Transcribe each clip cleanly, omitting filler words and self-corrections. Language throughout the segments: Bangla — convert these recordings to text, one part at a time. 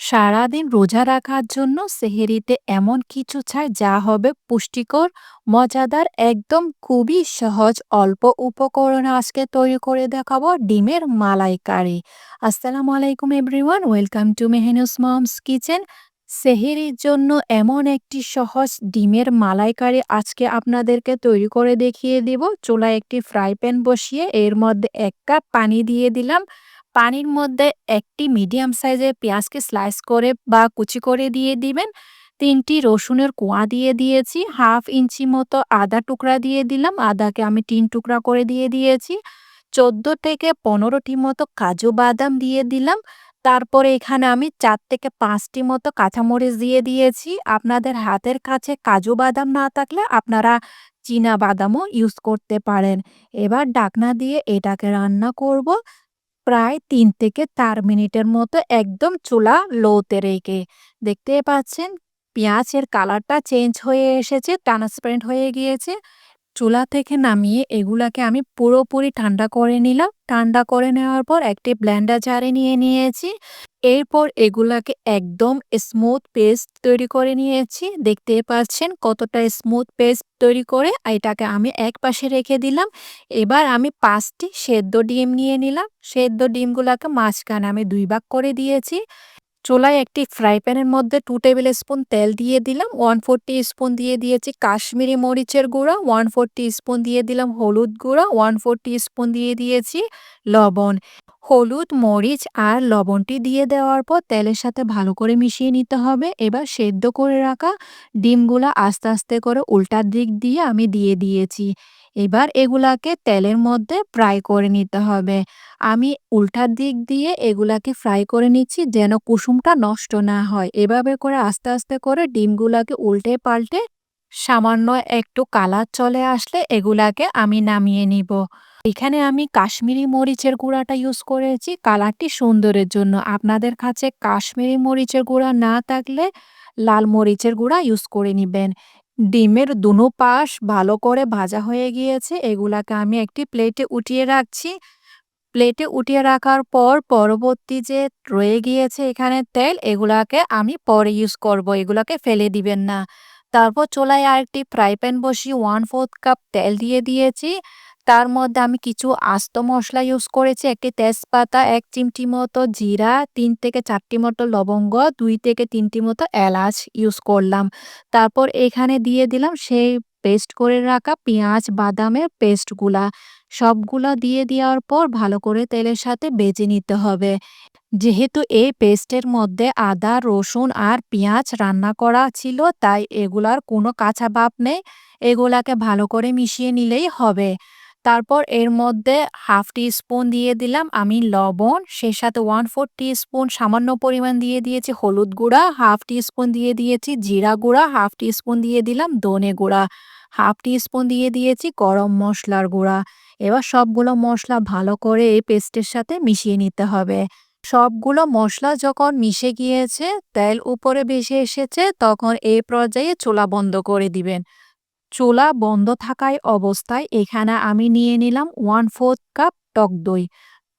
সারাদিন রোজা রাখার জন্য সেহরিতে এমন কিছু চাই যা হবে পুষ্টিকর, মজাদার, একদম খুবই সহজ অল্প উপকরণে আজকে তৈরি করে দেখাবো ডিমের মালাইকারি। আসসালামু আলাইকুম everyone, welcome to Mehnu's mom's kitchen. সেহরির জন্য এমন একটি সহজ ডিমের মালাইকারি আজকে আপনাদেরকে তৈরি করে দেখিয়ে দিব। চুলায় একটি ফ্রাই প্যান বসিয়ে এর মধ্যে ১ কাপ পানি দিয়ে দিলাম। পানির মধ্যে একটি মিডিয়াম সাইজের পেঁয়াজকে স্লাইস করে বা কুচি করে দিয়ে দিবেন। ৩টি রসুনের কোয়া দিয়ে দিয়েছি। ১/২ ইঞ্চি মতো আদা টুকরা দিয়ে দিলাম। আদাকে আমি ৩ টুকরা করে দিয়ে দিয়েছি। ১৪ থেকে ১৫টি মতো কাজু বাদাম দিয়ে দিলাম। তারপরে এখানে আমি ৪ থেকে ৫টি মতো কাঁচামরিচ দিয়ে দিয়েছি। আপনাদের হাতের কাছে কাজু বাদাম না থাকলে আপনারা চীনা বাদামও ইউজ করতে পারেন। এবার ঢাকনা দিয়ে এটাকে রান্না করব প্রায় ৩ থেকে ৪ মিনিটের মতো একদম চুলা লোতে রেখে। দেখতেই পাচ্ছেন পেঁয়াজের কালারটা চেঞ্জ হয়ে এসেছে, ট্রান্সপারেন্ট হয়ে গিয়েছে। চুলা থেকে নামিয়ে এগুলাকে আমি পুরোপুরি ঠান্ডা করে নিলাম। ঠান্ডা করে নেওয়ার পর একটি ব্লেন্ডার জারে নিয়ে নিয়েছি। এরপর এগুলাকে একদম স্মুথ পেস্ট তৈরি করে নিয়েছি। দেখতেই পাচ্ছেন কতটা স্মুথ পেস্ট তৈরি করে এটাকে আমি একপাশে রেখে দিলাম। এবার আমি ৫টি সেদ্ধ ডিম নিয়ে নিলাম। সেদ্ধ ডিমগুলাকে মাঝখানে আমি ২ ভাগ করে দিয়েছি। চুলায় একটি ফ্রাই প্যানের মধ্যে 2 টেবিল স্পুন তেল দিয়ে দিলাম। 1/4 টিস্পুন দিয়ে দিয়েছি কাশ্মীরি মরিচের গুঁড়া, 1/4 টিস্পুন দিয়ে দিলাম হলুদ গুঁড়া, 1/4 টিস্পুন দিয়ে দিয়েছি লবণ। হলুদ, মরিচ আর লবণটি দিয়ে দেওয়ার পর তেলের সাথে ভালো করে মিশিয়ে নিতে হবে। এবার সেদ্ধ করে রাখা ডিমগুলা আস্তে আস্তে করে উল্টার দিক দিয়ে আমি দিয়ে দিয়েছি। এবার এগুলাকে তেলের মধ্যে ফ্রাই করে নিতে হবে। আমি উল্টার দিক দিয়ে এগুলাকে ফ্রাই করে নিচ্ছি যেন কুসুমটা নষ্ট না হয়। এভাবে করে আস্তে আস্তে করে ডিমগুলাকে উল্টে পাল্টে সামান্য একটু কালার চলে আসলে এগুলাকে আমি নামিয়ে নিব। এখানে আমি কাশ্মীরি মরিচের গুঁড়াটা ইউজ করেছি কালারটি সুন্দরের জন্য। আপনাদের কাছে কাশ্মীরি মরিচের গুঁড়া না থাকলে লাল মরিচের গুঁড়া ইউজ করে নিবেন। ডিমের দুনো পাশ ভালো করে ভাজা হয়ে গিয়েছে। এগুলাকে আমি একটি প্লেটে উঠিয়ে রাখছি। প্লেটে উঠিয়ে রাখার পর পরবর্তী যে রয়ে গিয়েছে এখানে তেল, এগুলাকে আমি পরে ইউজ করব। এগুলাকে ফেলে দিবেন না। তারপর চুলায় আরেকটি ফ্রাই প্যান বসিয়ে 1/4 কাপ তেল দিয়ে দিয়েছি। তার মধ্যে আমি কিছু আস্ত মসলা ইউজ করেছি। একটি তেজপাতা, ১ চিমটি মতো জিরা, ৩ থেকে ৪টি মতো লবঙ্গ, ২ থেকে ৩টি মতো এলাচ ইউজ করলাম। তারপর এখানে দিয়ে দিলাম সেই পেস্ট করে রাখা পেঁয়াজ, বাদামের পেস্টগুলা। সবগুলা দিয়ে দেওয়ার পর ভালো করে তেলের সাথে ভেজে নিতে হবে। যেহেতু এই পেস্টের মধ্যে আদা, রসুন আর পেঁয়াজ রান্না করা ছিল তাই এগুলার কোনো কাঁচা ভাব নেই। এগুলাকে ভালো করে মিশিয়ে নিলেই হবে। তারপর এর মধ্যে 1/2 টিস্পুন দিয়ে দিলাম আমি লবণ, সেই সাথে 1/4 টিস্পুন সামান্য পরিমাণ দিয়ে দিয়েছি হলুদ গুঁড়া, 1/2 টিস্পুন দিয়ে দিয়েছি জিরা গুঁড়া, 1/2 টিস্পুন দিয়ে দিলাম ধনে গুঁড়া, 1/2 টিস্পুন দিয়ে দিয়েছি গরম মসলার গুঁড়া। এবার সবগুলো মসলা ভালো করে এই পেস্টের সাথে মিশিয়ে নিতে হবে। সবগুলো মসলা যখন মিশে গিয়েছে, তেল উপরে ভেসে এসেছে, তখন এই পর্যায়ে চুলা বন্ধ করে দিবেন। চুলা বন্ধ থাকায় অবস্থায় এখানে আমি নিয়ে নিলাম 1/4 কাপ টক দই।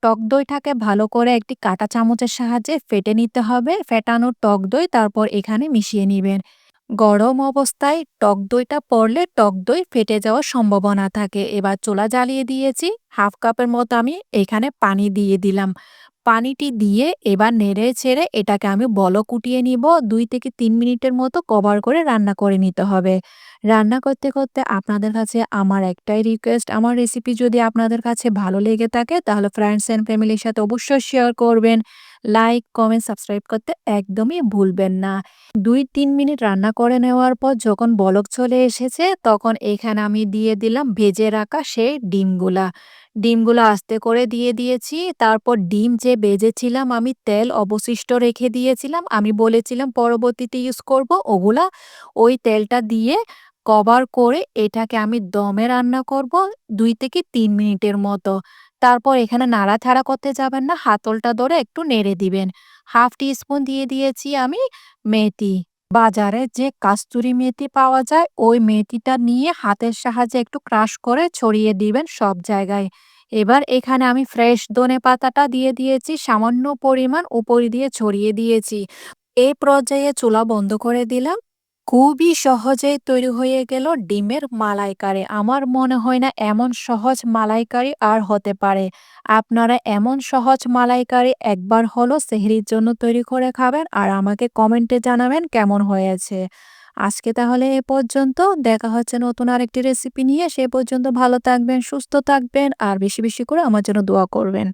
টক দইটাকে ভালো করে একটি কাঁটা চামচের সাহায্যে ফেটে নিতে হবে। ফেটানো টক দই তারপর এখানে মিশিয়ে নিবেন। গরম অবস্থায় টক দইটা পড়লে টক দই ফেটে যাওয়ার সম্ভাবনা থাকে। এবার চুলা জ্বালিয়ে দিয়েছি। 1/2 কাপের মতো আমি এখানে পানি দিয়ে দিলাম। পানিটি দিয়ে এবার নেড়ে ছেড়ে এটাকে আমি বলক উঠিয়ে নিব। ২ থেকে ৩ মিনিটের মতো কভার করে রান্না করে নিতে হবে। রান্না করতে করতে আপনাদের কাছে আমার একটাই রিকোয়েস্ট, আমার রেসিপি যদি আপনাদের কাছে ভালো লেগে থাকে তাহলে ফ্রেন্ডস অ্যান্ড ফ্যামিলির সাথে অবশ্যই শেয়ার করবেন। লাইক, কমেন্ট, সাবস্ক্রাইব করতে একদমই ভুলবেন না। ২-৩ মিনিট রান্না করে নেওয়ার পর যখন বলক চলে এসেছে তখন এখানে আমি দিয়ে দিলাম ভেজে রাখা সেই ডিমগুলা। ডিমগুলা আস্তে করে দিয়ে দিয়েছি। তারপর ডিম যে ভেজেছিলাম আমি তেল অবশিষ্ট রেখে দিয়েছিলাম। আমি বলেছিলাম পরবর্তীতে ইউজ করব ওগুলা। ওই তেলটা দিয়ে কভার করে এটাকে আমি দমে রান্না করব ২ থেকে ৩ মিনিটের মতো। তারপর এখানে নাড়াচাড়া করতে যাবেন না, হাতলটা ধরে একটু নেড়ে দিবেন। 1/2 টিস্পুন দিয়ে দিয়েছি আমি মেথি। বাজারে যে কাস্তুরি মেথি পাওয়া যায় ওই মেথিটা নিয়ে হাতের সাহায্যে একটু ক্রাশ করে ছড়িয়ে দিবেন সব জায়গায়। এবার এখানে আমি ফ্রেশ ধনেপাতাটা দিয়ে দিয়েছি, সামান্য পরিমাণ উপর দিয়ে ছড়িয়ে দিয়েছি। এই পর্যায়ে চুলা বন্ধ করে দিলাম। খুবই সহজেই তৈরি হয়ে গেল ডিমের মালাইকারি। আমার মনে হয় না এমন সহজ মালাইকারি আর হতে পারে। আপনারা এমন সহজ মালাইকারি একবার হলো সেহরির জন্য তৈরি করে খাবেন আর আমাকে কমেন্টে জানাবেন কেমন হয়েছে। আজকে তাহলে এ পর্যন্ত। দেখা হচ্ছে নতুন আরেকটি রেসিপি নিয়ে। সে পর্যন্ত ভালো থাকবেন, সুস্থ থাকবেন আর বেশি, বেশি করে আমার জন্য দোয়া করবেন।